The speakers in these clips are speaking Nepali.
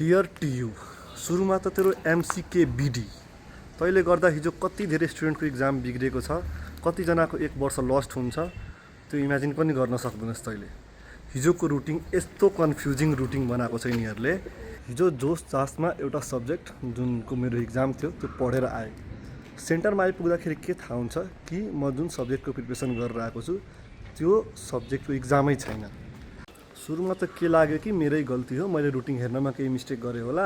डियर टियु, सुरुमा त तेरो एमसीके बिडी तैँले गर्दा हिजो कति धेरै स्टुडेन्टको इक्जाम बिग्रेको छ, कतिजनाको 1 वर्ष लस्ट हुन्छ, त्यो इमेजिन पनि गर्न सक्दैनस् तैँले। हिजोको रुटिन यस्तो कन्फ्युजिङ रुटिन बनाएको छ यिनीहरूले। हिजो जोस जासमा एउटा सब्जेक्ट जुनको मेरो इक्जाम थियो त्यो पढेर आएँ। सेन्टरमा आइपुग्दाखेरि के थाहा हुन्छ कि म जुन सब्जेक्टको प्रिपरेसन गरेर आएको छु त्यो सब्जेक्टको इक्जामै छैन। सुरुमा त के लाग्यो कि मेरै गल्ती हो, मैले रुटिन हेर्नमा केही मिस्टेक गरेँ होला,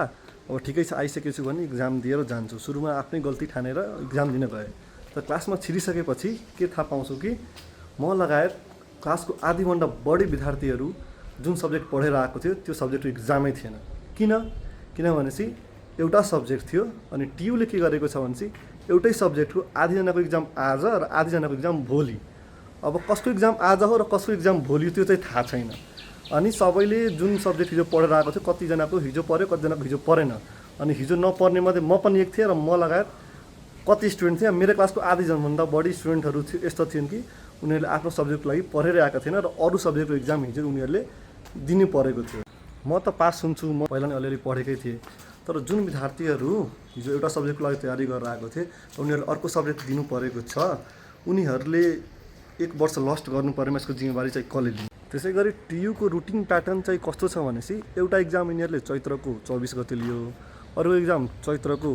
अब ठिकै छ आइसकेछु भने इक्जाम दिएर जान्छु। सुरुमा आफ्नै गल्ती ठानेर इक्जाम दिन गएँ। तर क्लासमा छिरिसकेपछि के थाहा पाउँछु कि म लगायत क्लासको आधीभन्दा बढी विद्यार्थीहरू जुन सब्जेक्ट पढेर आएको थियो त्यो सब्जेक्टको इक्जामै थिएन। किनभनेपछि एउटा सब्जेक्ट थियो अनि टियुले के गरेको छ भनेपछि एउटै सब्जेक्टको आधीजनाको इक्जाम आज र आधीजनाको इक्जाम भोलि। अब कसको इक्जाम आज हो र कसको इक्जाम भोलि त्यो चाहिँ थाहा छैन। अनि सबैले जुन सब्जेक्ट हिजो पढेर आएको थियो कतिजनाको हिजो पढ्यो कतिजनाको हिजो पढेन। अनि हिजो नपढ्ने मध्ये म पनि एक थिएँ र म लगायत कति स्टुडेन्ट थिएँ, मेरो क्लासको आधीजनाभन्दा बढी स्टुडेन्टहरू थियो यस्तो थिएन कि उनीहरूले आफ्नो सब्जेक्टको लागि पढेरै आएका थिएन र अरू सब्जेक्टको इक्जाम हिजो उनीहरूले दिनु परेको थियो। म त पास हुन्छु, म पहिला नै अलिअलि पढेकै थिएँ। तर जुन विद्यार्थीहरू हिजो एउटा सब्जेक्टको लागि तयारी गरेर आएको थिए र उनीहरूले अर्को सब्जेक्ट दिनु परेको छ, उनीहरूले 1 वर्ष लस्ट गर्नु परेमा यसको जिम्मेवारी चाहिँ कसले लिन्छ। त्यसै गरी टियुको रुटिन प्याटर्न चाहिँ कस्तो छ भनेपछि एउटा इक्जाम यिनीहरूले चैत्रको 24 गते लियो, अर्को इक्जाम चैत्रको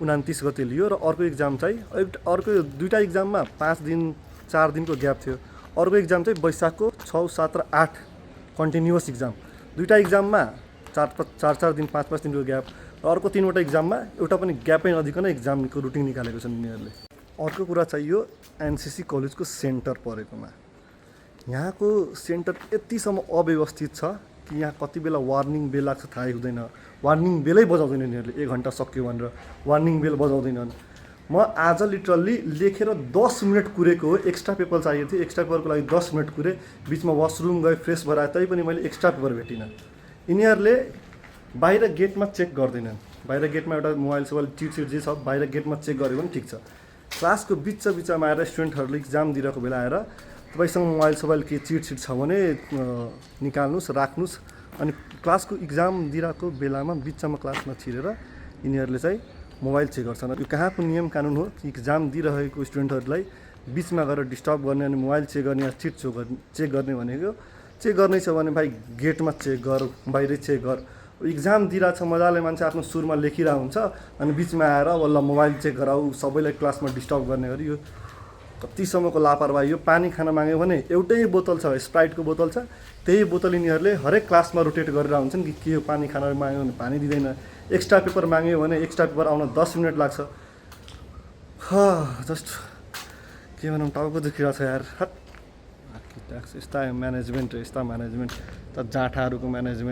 29 गते लियो र अर्को इक्जाम चाहिँ अर्को दुईवटा इक्जाममा 5 दिन 4 दिनको ग्याप थियो। अर्को इक्जाम चाहिँ वैशाखको 6, 7 र 8 कन्टिन्युअस इक्जाम। दुईवटा इक्जाममा 4 दिन 5 दिनको ग्याप र अर्को 3वटा इक्जाममा एउटा पनि ग्यापै नदिकन इक्जामको रुटिन निकालेको छन् यिनीहरूले। अर्को कुरा चाहिँ यो एनसीसी कलेजको सेन्टर परेकोमा। यहाँको सेन्टर यतिसम्म अव्यवस्थित छ कि यहाँ कति बेला वार्निङ बेल लाग्छ थाहै हुँदैन। वार्निङ बेलै बजाउँदैन यिनीहरूले, 1 घन्टा सक्यो भनेर वार्निङ बेल बजाउँदैनन्। म आज लिटरल्ली लेखेर 10 मिनट कुरेको हो, एक्स्ट्रा पेपर चाहिएको थियो, एक्स्ट्रा पेपरको लागि 10 मिनट कुरेँ, बिचमा वासरुम गएँ, फ्रेस भएर आएँ, तैपनि मैले एक्स्ट्रा पेपर भेटिनँ। यिनीहरूले बाहिर गेटमा चेक गर्दैनन्। बाहिर गेटमा एउटा मोबाइल सोबाइल चिट जे छ बाहिर गेटमा चेक गऱ्यो भने ठिक छ। क्लासको बिचमा आएर स्टुडेन्टहरूले इक्जाम दिइरहेको बेला आएर तपाईँसँग मोबाइल सोबाइल के चिट छ भने निकाल्नुहोस् राख्नुहोस्। अनि क्लासको इक्जाम दिइरहेको बेलामा बिचमा क्लासमा छिरेर यिनीहरूले चाहिँ मोबाइल चेक गर्छन्। यो कहाँको नियम कानुन हो कि इक्जाम दिइरहेको स्टुडेन्टहरूलाई बिचमा गएर डिस्टर्ब गर्ने अनि मोबाइल चेक गर्ने या चिट चेक गर्ने भनेको चेक गर्नै छ भने भाइ गेटमा चेक गर, बाहिरै चेक गर। इक्जाम दिइरहेको छ मजाले, मान्छे आफ्नो सुरमा लेखिरहेको हुन्छ अनि बिचमा आएर वल्ल मोबाइल चेक गराऊ, सबैलाई क्लासमा डिस्टर्ब गर्ने गरी यो कतिसम्मको लापरवाही। यो पानी खान माग्यो भने एउटै बोतल छ, स्प्राइटको बोतल छ, त्यही बोतल यिनीहरूले हरेक क्लासमा रोटेट गरेर हुन्छन् कि के यो पानी खान माग्यो भने पानी दिँदैन। एक्स्ट्रा पेपर माग्यो भने एक्स्ट्रा पेपर आउन 10 मिनट लाग्छ। जस्ट के भनौँ, टाउको दुखिरहेको छ यार। यस्ता म्यानेजमेन्ट त जाँठाहरूको म्यानेजमेन्ट।